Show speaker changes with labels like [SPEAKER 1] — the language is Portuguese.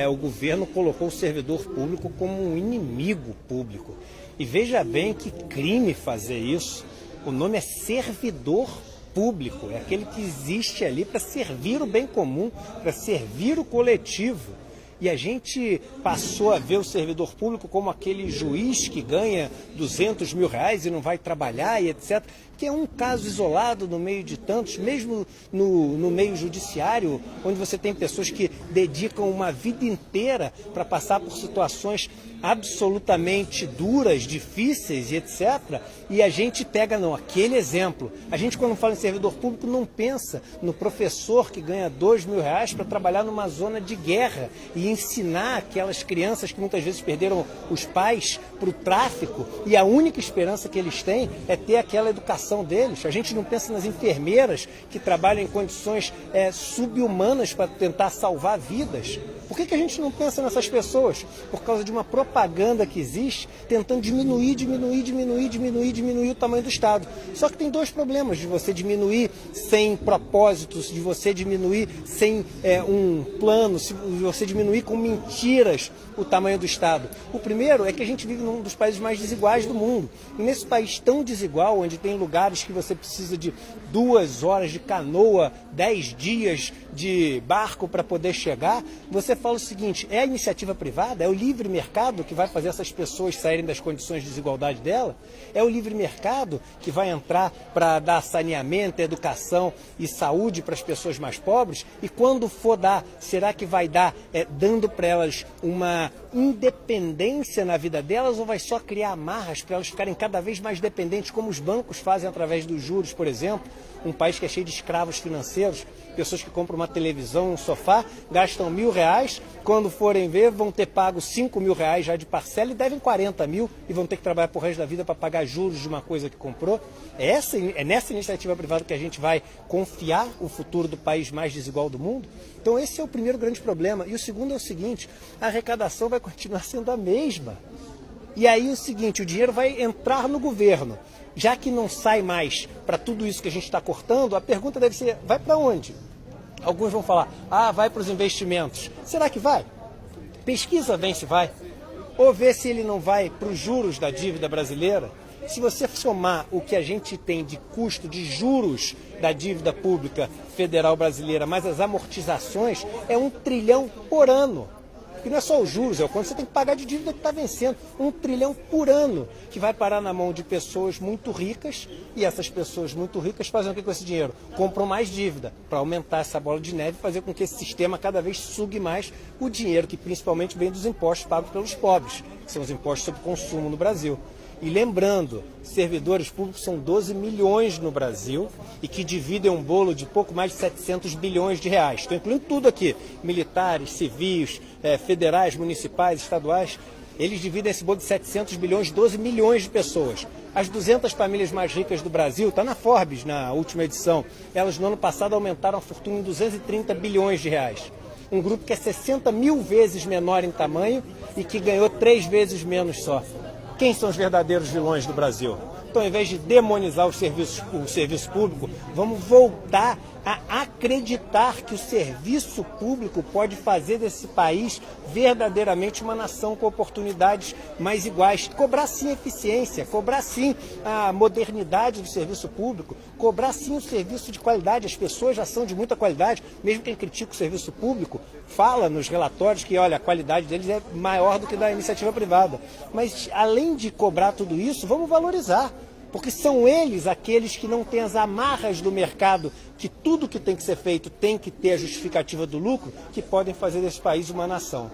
[SPEAKER 1] O governo colocou o servidor público como um inimigo público. E veja bem que crime fazer isso. O nome é servidor público, é aquele que existe ali para servir o bem comum, para servir o coletivo. E a gente passou a ver o servidor público como aquele juiz que ganha R$200 mil e não vai trabalhar e etc., que é um caso isolado no meio de tantos, mesmo no meio judiciário, onde você tem pessoas que dedicam uma vida inteira para passar por situações absolutamente duras, difíceis e etc. E a gente pega, não, aquele exemplo. A gente, quando fala em servidor público, não pensa no professor que ganha R$2 mil para trabalhar numa zona de guerra e ensinar aquelas crianças que muitas vezes perderam os pais para o tráfico e a única esperança que eles têm é ter aquela educação deles. A gente não pensa nas enfermeiras que trabalham em condições subhumanas para tentar salvar vidas. Por que a gente não pensa nessas pessoas? Por causa de uma propaganda que existe tentando diminuir o tamanho do Estado. Só que tem dois problemas de você diminuir sem propósitos, de você diminuir sem um plano, de você diminuir com mentiras o tamanho do Estado. O primeiro é que a gente vive num dos países mais desiguais do mundo. E nesse país tão desigual, onde tem lugares que você precisa de 2 horas de canoa, 10 dias de barco para poder chegar, você fala o seguinte: é a iniciativa privada, é o livre mercado que vai fazer essas pessoas saírem das condições de desigualdade dela? É o livre mercado que vai entrar para dar saneamento, educação e saúde para as pessoas mais pobres? E quando for dar, será que vai dar dando para elas uma independência na vida delas, ou vai só criar amarras para elas ficarem cada vez mais dependentes, como os bancos fazem através dos juros, por exemplo? Um país que é cheio de escravos financeiros, pessoas que compram uma televisão, um sofá, gastam R$1.000, quando forem ver vão ter pago R$5.000 já de parcela e devem 40 mil e vão ter que trabalhar por resto da vida para pagar juros de uma coisa que comprou. É nessa iniciativa privada que a gente vai confiar o futuro do país mais desigual do mundo? Então esse é o primeiro grande problema. E o segundo é o seguinte: a arrecadação vai continuar sendo a mesma. E aí o seguinte, o dinheiro vai entrar no governo. Já que não sai mais para tudo isso que a gente está cortando, a pergunta deve ser: vai para onde? Alguns vão falar: vai para os investimentos. Será que vai? Pesquisa bem se vai. Ou vê se ele não vai para os juros da dívida brasileira. Se você somar o que a gente tem de custo de juros da dívida pública federal brasileira, mais as amortizações, é R$1 trilhão por ano. E não é só os juros, é o quanto você tem que pagar de dívida que está vencendo. R$1 trilhão por ano, que vai parar na mão de pessoas muito ricas, e essas pessoas muito ricas fazem o que com esse dinheiro? Compram mais dívida, para aumentar essa bola de neve e fazer com que esse sistema cada vez sugue mais o dinheiro, que principalmente vem dos impostos pagos pelos pobres, que são os impostos sobre consumo no Brasil. E lembrando, servidores públicos são 12 milhões no Brasil e que dividem um bolo de pouco mais de 700 bilhões de reais. Estou incluindo tudo aqui: militares, civis, federais, municipais, estaduais. Eles dividem esse bolo de 700 bilhões, 12 milhões de pessoas. As 200 famílias mais ricas do Brasil, está na Forbes, na última edição, elas no ano passado aumentaram a fortuna em 230 bilhões de reais. Um grupo que é 60 mil vezes menor em tamanho e que ganhou 3 vezes menos só. Quem são os verdadeiros vilões do Brasil? Então, ao invés de demonizar o serviço público, vamos voltar a acreditar que o serviço público pode fazer desse país verdadeiramente uma nação com oportunidades mais iguais. Cobrar sim a eficiência, cobrar sim a modernidade do serviço público, cobrar sim o serviço de qualidade. As pessoas já são de muita qualidade, mesmo quem critica o serviço público fala nos relatórios que, olha, a qualidade deles é maior do que da iniciativa privada. Mas, além de cobrar tudo isso, vamos valorizar. Porque são eles aqueles que não têm as amarras do mercado, que tudo que tem que ser feito tem que ter a justificativa do lucro, que podem fazer desse país uma nação.